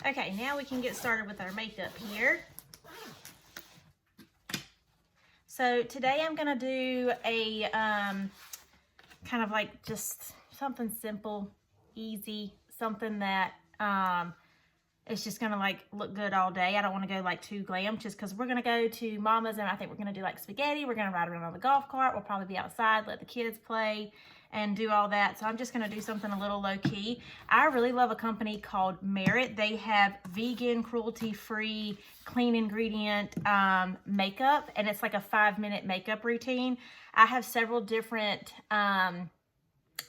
Okay, now we can get started with our makeup here. So today I'm gonna do a kind of like just something simple, easy, something that it's just gonna like look good all day. I don't want to go like too glam just because we're gonna go to Mama's and I think we're gonna do like spaghetti. We're gonna ride around on the golf cart. We'll probably be outside, let the kids play and do all that. So I'm just gonna do something a little low key. I really love a company called Merit. They have vegan, cruelty-free, clean ingredient makeup, and it's like a 5-minute makeup routine. I have several different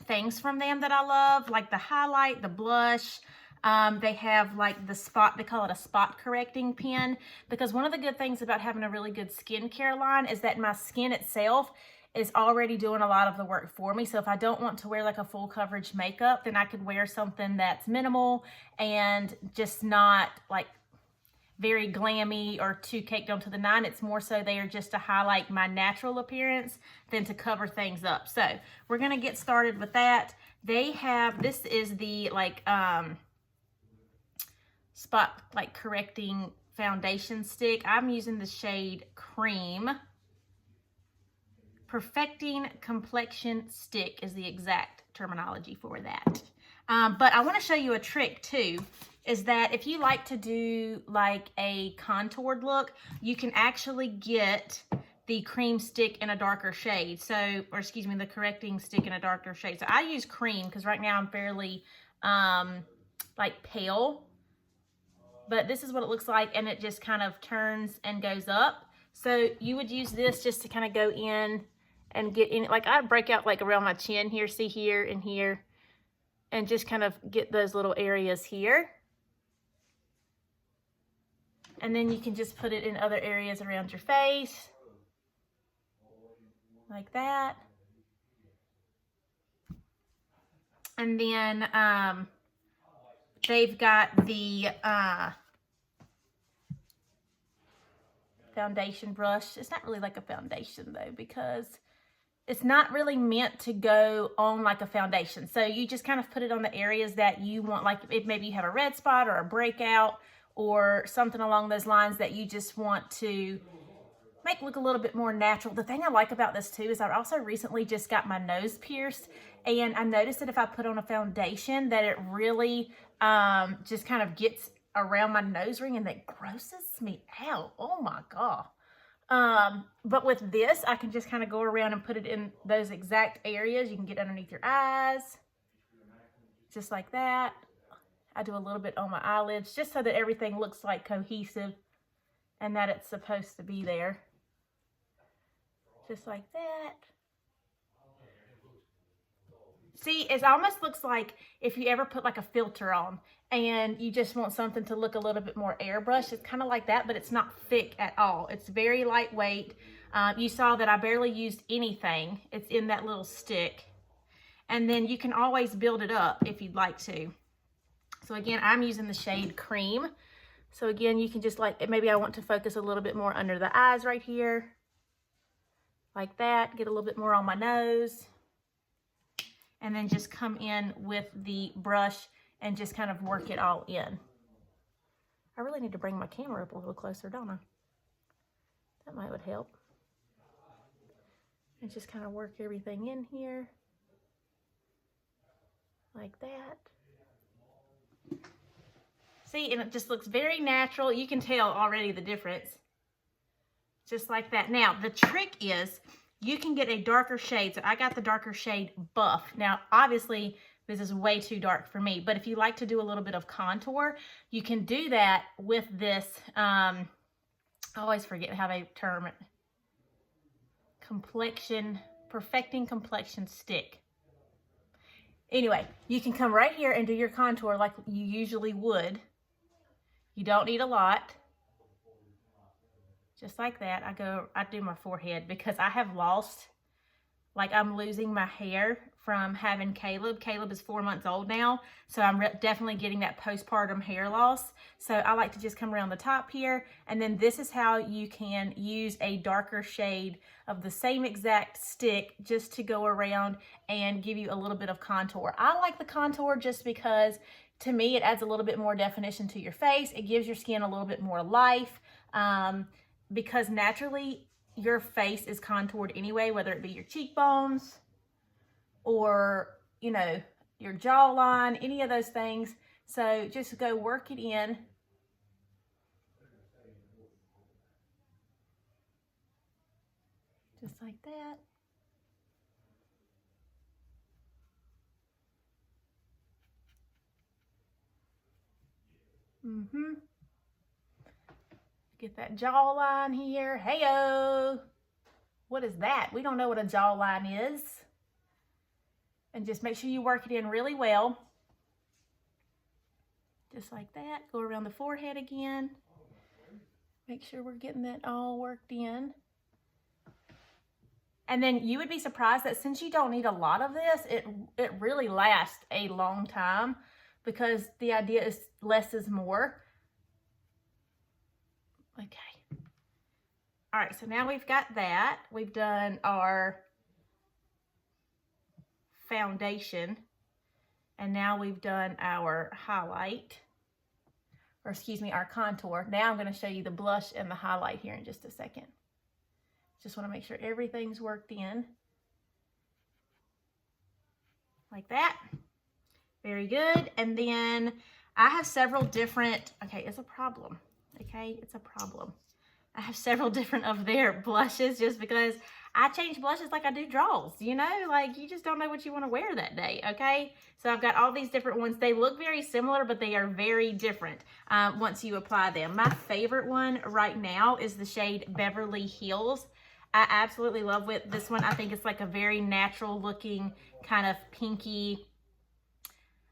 things from them that I love, like the highlight, the blush. They have like the spot, they call it a spot correcting pen, because one of the good things about having a really good skincare line is that my skin itself is already doing a lot of the work for me. So if I don't want to wear like a full coverage makeup, then I could wear something that's minimal and just not like very glammy or too caked onto the nine. It's more so there just to highlight my natural appearance than to cover things up. So we're gonna get started with that. They have, this is the like spot like correcting foundation stick. I'm using the shade Cream. Perfecting Complexion Stick is the exact terminology for that. But I want to show you a trick too, is that if you like to do like a contoured look, you can actually get the cream stick in a darker shade. So, or excuse me, the correcting stick in a darker shade. So I use cream because right now I'm fairly like pale, but this is what it looks like, and it just kind of turns and goes up. So you would use this just to kind of go in and get in, like I break out like around my chin here, see here and here, and just kind of get those little areas here. And then you can just put it in other areas around your face, like that. And then they've got the foundation brush. It's not really like a foundation though, because it's not really meant to go on like a foundation. So you just kind of put it on the areas that you want, like if maybe you have a red spot or a breakout or something along those lines that you just want to make look a little bit more natural. The thing I like about this too is I also recently just got my nose pierced, and I noticed that if I put on a foundation that it really just kind of gets around my nose ring and that grosses me out. Oh my God. But with this, I can just kind of go around and put it in those exact areas. You can get underneath your eyes, just like that. I do a little bit on my eyelids, just so that everything looks like cohesive and that it's supposed to be there. Just like that. See, it almost looks like if you ever put like a filter on and you just want something to look a little bit more airbrushed. It's kind of like that, but it's not thick at all. It's very lightweight. You saw that I barely used anything. It's in that little stick. And then you can always build it up if you'd like to. So again, I'm using the shade Cream. So again, you can just like, maybe I want to focus a little bit more under the eyes right here. Like that, get a little bit more on my nose. And then just come in with the brush and just kind of work it all in. I really need to bring my camera up a little closer, don't I? That would help. And just kind of work everything in here. Like that. See, and it just looks very natural. You can tell already the difference. Just like that. Now, the trick is you can get a darker shade. So I got the darker shade Buff. Now, obviously, this is way too dark for me. But if you like to do a little bit of contour, you can do that with this. I always forget how they term it. Perfecting Complexion Stick. Anyway, you can come right here and do your contour like you usually would. You don't need a lot. Just like that. I do my forehead because I have lost, like I'm losing my hair from having Caleb. Caleb is 4 months old now, so I'm definitely getting that postpartum hair loss. So I like to just come around the top here, and then this is how you can use a darker shade of the same exact stick just to go around and give you a little bit of contour. I like the contour just because to me, it adds a little bit more definition to your face. It gives your skin a little bit more life, because naturally your face is contoured anyway, whether it be your cheekbones or, you know, your jawline, any of those things. So just go work it in. Just like that. Get that jawline here. Hey-o. What is that? We don't know what a jawline is. And just make sure you work it in really well. Just like that. Go around the forehead again. Make sure we're getting that all worked in. And then you would be surprised that since you don't need a lot of this, it really lasts a long time, because the idea is less is more. Okay. All right, so now we've got that. We've done our foundation, and now we've done our highlight, or excuse me, our contour. Now I'm going to show you the blush and the highlight here in just a second. Just want to make sure everything's worked in. Like that. Very good. And then I have several different, okay, it's a problem. Okay, it's a problem. I have several different of their blushes, just because I change blushes like I do draws, you know, like you just don't know what you want to wear that day. Okay, so I've got all these different ones. They look very similar, but they are very different once you apply them. My favorite one right now is the shade Beverly Hills. I absolutely love this one. I think it's like a very natural looking kind of pinky.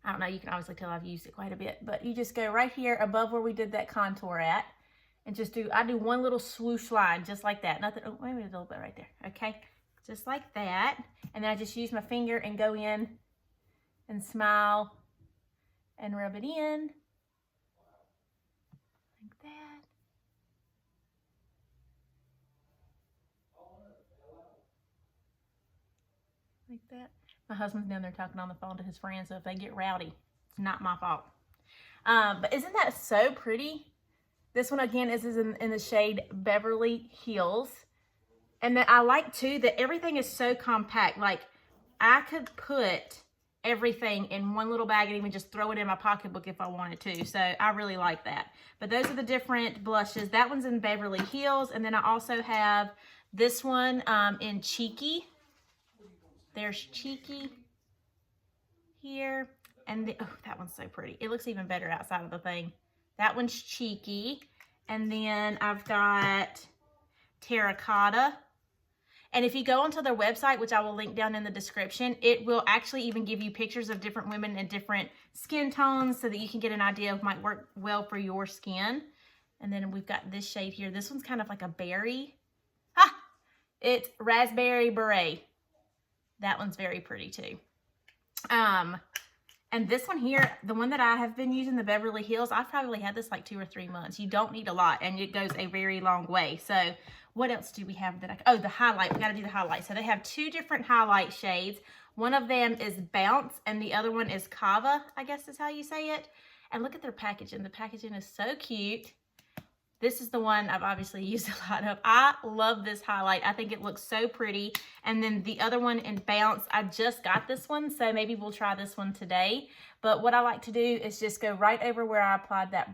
I don't know, you can obviously tell I've used it quite a bit, but you just go right here above where we did that contour at, and just I do one little swoosh line just like that. Nothing, oh, maybe a little bit right there. Okay, just like that. And then I just use my finger and go in and smile and rub it in like that. Like that. My husband's down there talking on the phone to his friends, so if they get rowdy, it's not my fault. But isn't that so pretty? This one again is in the shade Beverly Hills. And then I like too that everything is so compact. Like I could put everything in one little bag and even just throw it in my pocketbook if I wanted to. So I really like that. But those are the different blushes. That one's in Beverly Hills. And then I also have this one in Cheeky. There's Cheeky here. And oh, that one's so pretty. It looks even better outside of the thing. That one's Cheeky. And then I've got Terracotta. And if you go onto their website, which I will link down in the description, it will actually even give you pictures of different women in different skin tones so that you can get an idea of might work well for your skin. And then we've got this shade here. This one's kind of like a berry. Ha! It's Raspberry Beret. That one's very pretty too. And this one here, the one that I have been using, the Beverly Hills, I've probably had this like 2 or 3 months. You don't need a lot, and it goes a very long way. So what else do we have that oh, the highlight. We got to do the highlight. So they have 2 different highlight shades. One of them is Bounce, and the other one is Kava, I guess is how you say it. And look at their packaging. The packaging is so cute. This is the one I've obviously used a lot of. I love this highlight. I think it looks so pretty. And then the other one in Bounce, I just got this one, so maybe we'll try this one today. But what I like to do is just go right over where I applied that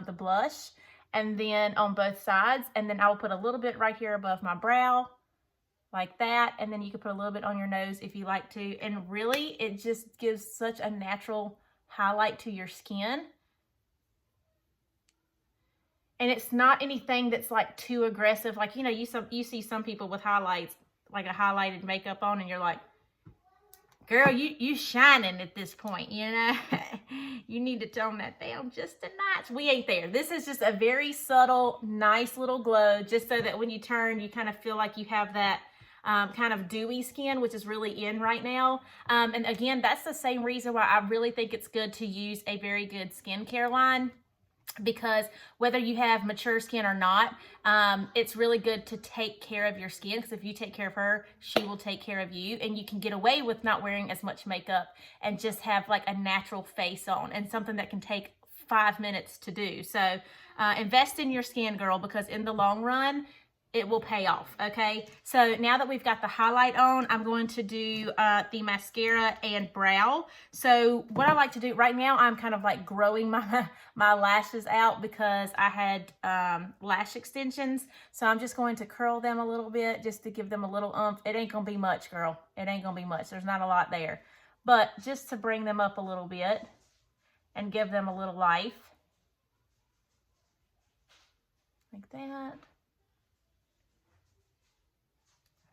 the blush, and then on both sides. And then I will put a little bit right here above my brow, like that. And then you can put a little bit on your nose if you like to. And really, it just gives such a natural highlight to your skin. And it's not anything that's like too aggressive. Like, you know, you see some people with highlights, like a highlighted makeup on, and you're like, girl, you shining at this point, you know? You need to tone that down just a notch. We ain't there. This is just a very subtle, nice little glow, just so that when you turn, you kind of feel like you have that kind of dewy skin, which is really in right now. And again, that's the same reason why I really think it's good to use a very good skincare line. because whether you have mature skin or not, it's really good to take care of your skin, because if you take care of her, she will take care of you, and you can get away with not wearing as much makeup and just have like a natural face on, and something that can take 5 minutes to do. So invest in your skin, girl, because in the long run, it will pay off. Okay, so now that we've got the highlight on, I'm going to do the mascara and brow. So what I like to do right now, I'm kind of like growing my lashes out because I had lash extensions. So I'm just going to curl them a little bit just to give them a little oomph. It ain't gonna be much, girl. It ain't gonna be much. There's not a lot there, but just to bring them up a little bit and give them a little life, like that.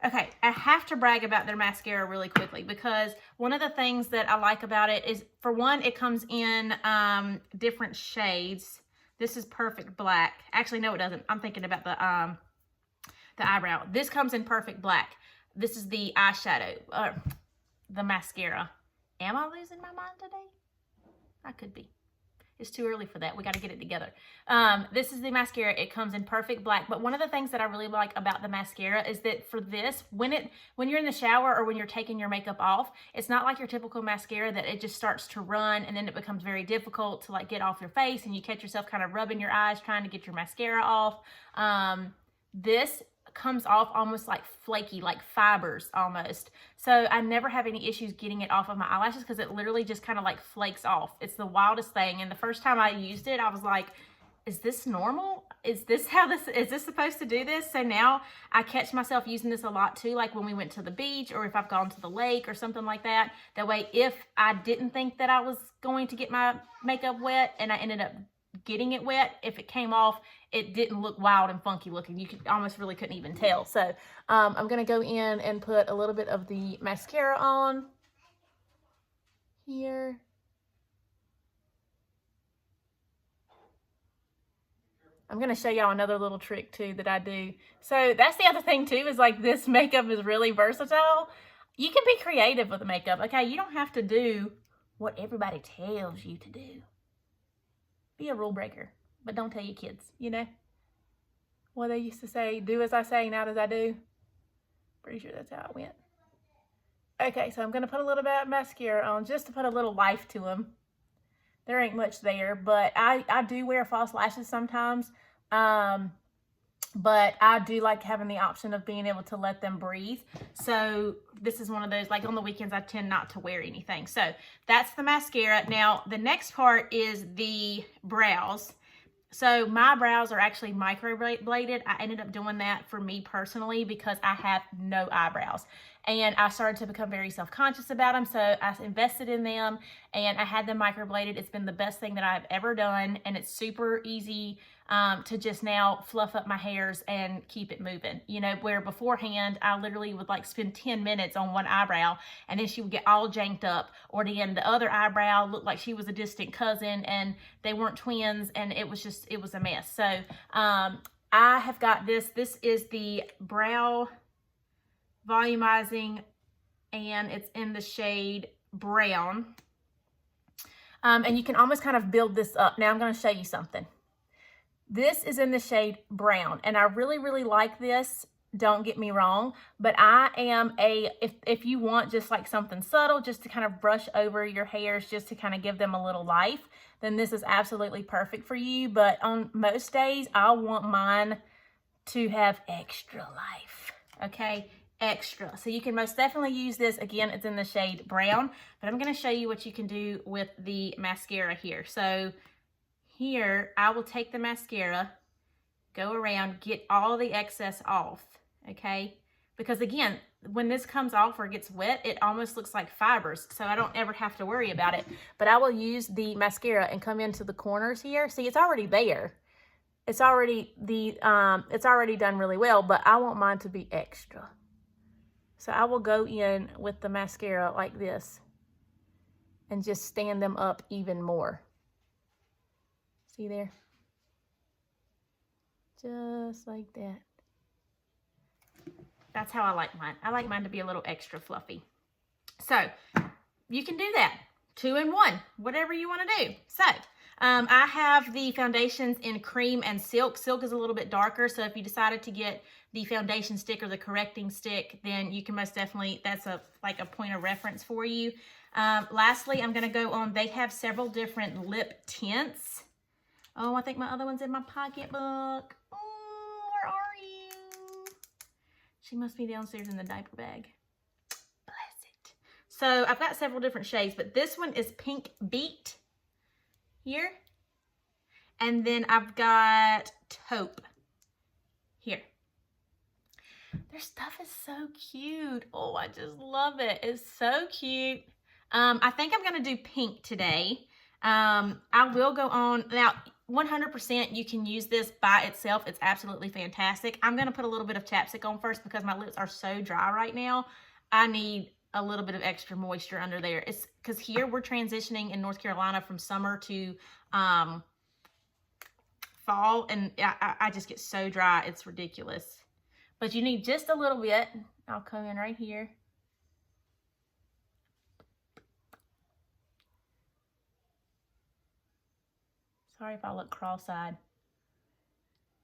Okay, I have to brag about their mascara really quickly, because one of the things that I like about it is, for one, it comes in different shades. This is perfect black. Actually, no, it doesn't. I'm thinking about the eyebrow. This comes in perfect black. This is the eyeshadow, the mascara. Am I losing my mind today? I could be. It's too early for that. We got to get it together. This is the mascara. It comes in perfect black. But one of the things that I really like about the mascara is that for this, when you're in the shower or when you're taking your makeup off, it's not like your typical mascara that it just starts to run and then it becomes very difficult to like get off your face, and you catch yourself kind of rubbing your eyes trying to get your mascara off. This comes off almost like flaky, like fibers almost. So I never have any issues getting it off of my eyelashes, because it literally just kind of like flakes off. It's the wildest thing. And the first time I used it, I was like, is this normal? Is this supposed to do this? So now I catch myself using this a lot too, like when we went to the beach or if I've gone to the lake or something like that. That way, if I didn't think that I was going to get my makeup wet and I ended up getting it wet, if it came off, it didn't look wild and funky looking. You could almost really couldn't even tell. So I'm gonna go in and put a little bit of the mascara on here. I'm gonna show y'all another little trick too that I do. So that's the other thing too, is like this makeup is really versatile. You can be creative with the makeup, okay? You don't have to do what everybody tells you to do. Be a rule breaker, but don't tell your kids, you know? Well, they used to say, do as I say, not as I do. Pretty sure that's how it went. Okay, so I'm going to put a little bit of mascara on just to put a little life to them. There ain't much there, but I do wear false lashes sometimes. But I do like having the option of being able to let them breathe. So this is one of those, like on the weekends, I tend not to wear anything. So that's the mascara. Now, the next part is the brows. So my brows are actually microbladed. I ended up doing that for me personally because I have no eyebrows. And I started to become very self-conscious about them. So I invested in them and I had them microbladed. It's been the best thing that I've ever done. And it's super easy to just now fluff up my hairs and keep it moving. You know, where beforehand, I literally would like spend 10 minutes on one eyebrow and then she would get all janked up. Or then the other eyebrow looked like she was a distant cousin and they weren't twins. And it was a mess. So I have got this. This is the brow volumizing and it's in the shade brown. And you can almost kind of build this up. Now I'm going to show you something. This is in the shade brown and I really, really like this. Don't get me wrong, but I am if you want just like something subtle, just to kind of brush over your hairs, just to kind of give them a little life, then this is absolutely perfect for you. But on most days, I want mine to have extra life, okay? Extra. So you can most definitely use this. Again, it's in the shade brown, but I'm going to show you what you can do with the mascara here. So here, I will take the mascara, go around, get all the excess off, okay? Because again, when this comes off or gets wet, it almost looks like fibers, so I don't ever have to worry about it. But I will use the mascara and come into the corners here. See, it's already there. It's already done really well, but I want mine to be extra. So I will go in with the mascara like this and just stand them up even more. See there? Just like that. That's how I like mine. I like mine to be a little extra fluffy. So you can do that. 2 in 1, whatever you want to do. So I have the foundations in cream and silk. Silk is a little bit darker, so if you decided to get the foundation stick or the correcting stick, then you can most definitely, that's like a point of reference for you. Lastly, I'm going to go on, they have several different lip tints. Oh, I think my other one's in my pocketbook. Oh, where are you? She must be downstairs in the diaper bag. Bless it. So I've got several different shades, but this one is Pink Beat here. And then I've got Taupe here. Their stuff is so cute. Oh, I just love it. It's so cute. I think I'm going to do pink today. I will go on. Now, 100% you can use this by itself. It's absolutely fantastic. I'm going to put a little bit of chapstick on first because my lips are so dry right now. I need a little bit of extra moisture under there. It's because here we're transitioning in North Carolina from summer to fall, and I just get so dry. It's ridiculous. But you need just a little bit. I'll come in right here. Sorry if I look cross-eyed.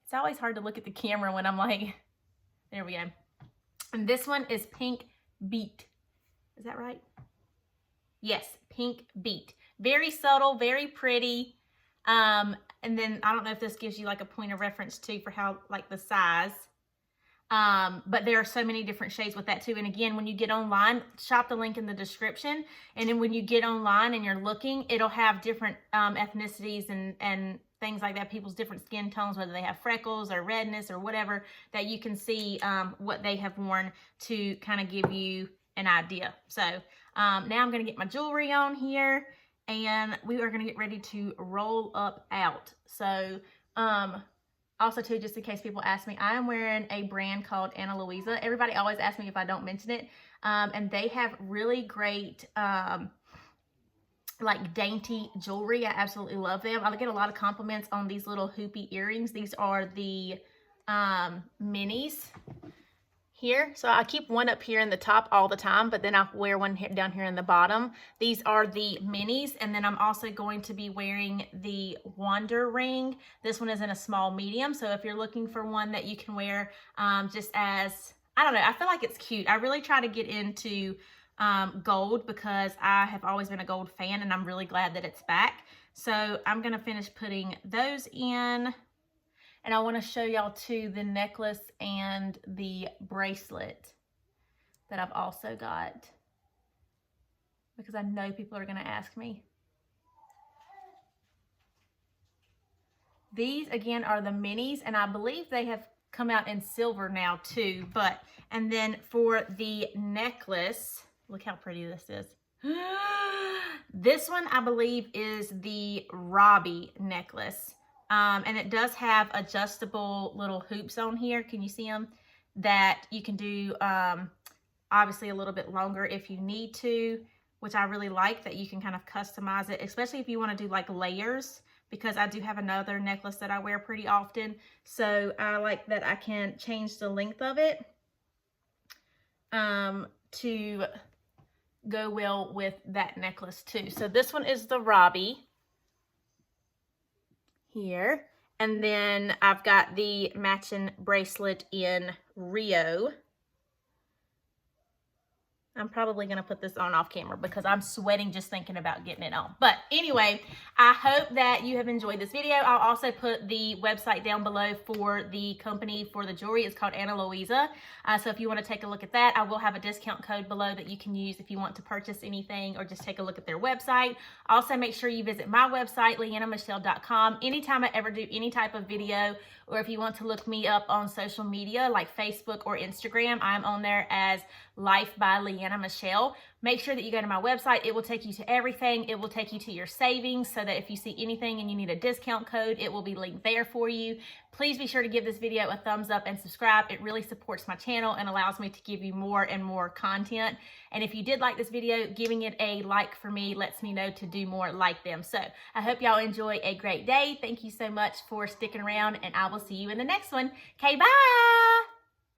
It's always hard to look at the camera when I'm like, there we go. And this one is Pink Beat. Is that right? Yes, Pink Beat. Very subtle, very pretty. And then I don't know if this gives you like a point of reference too for how, like the size. But there are so many different shades with that too. And again, when you get online, shop the link in the description. And then when you get online and you're looking, it'll have different ethnicities and things like that, people's different skin tones, whether they have freckles or redness or whatever, that you can see what they have worn to kind of give you an idea. So now I'm going to get my jewelry on here, and we are going to get ready to roll up out. So also too, just in case people ask me, I am wearing a brand called Ana Luisa. Everybody always asks me if I don't mention it. And they have really great like dainty jewelry. I absolutely love them. I get a lot of compliments on these little hoopy earrings. These are the minis here. So I keep one up here in the top all the time, but then I wear one down here in the bottom. These are the minis, and then I'm also going to be wearing the Wonder Ring. This one is in a small medium, so if you're looking for one that you can wear just as, I don't know, I feel like it's cute. I really try to get into gold because I have always been a gold fan, and I'm really glad that it's back. So I'm going to finish putting those in. And I want to show y'all too the necklace and the bracelet that I've also got, because I know people are going to ask me. These again are the minis, and I believe they have come out in silver now too. And then for the necklace, look how pretty this is. This one I believe is the Robbie necklace. And it does have adjustable little hoops on here. Can you see them? That you can do obviously a little bit longer if you need to, which I really like, that you can kind of customize it, especially if you want to do like layers, because I do have another necklace that I wear pretty often. So I like that I can change the length of it to go well with that necklace too. So this one is the Robbie here, and then I've got the matching bracelet in Rio. I'm probably going to put this on off camera because I'm sweating just thinking about getting it on. But anyway, I hope that you have enjoyed this video. I'll also put the website down below for the company for the jewelry. It's called Ana Luisa. So if you want to take a look at that, I will have a discount code below that you can use if you want to purchase anything or just take a look at their website. Also, make sure you visit my website, leannamichelle.com. Anytime I ever do any type of video, or if you want to look me up on social media like Facebook or Instagram, I'm on there as Life by Leanna Michelle. Make sure that you go to my website. It will take you to everything. It will take you to your savings, so that if you see anything and you need a discount code, it will be linked there for you. Please be sure to give this video a thumbs up and subscribe. It really supports my channel and allows me to give you more and more content. And if you did like this video, giving it a like for me lets me know to do more like them. So I hope y'all enjoy a great day. Thank you so much for sticking around, and I will see you in the next one. Okay, bye!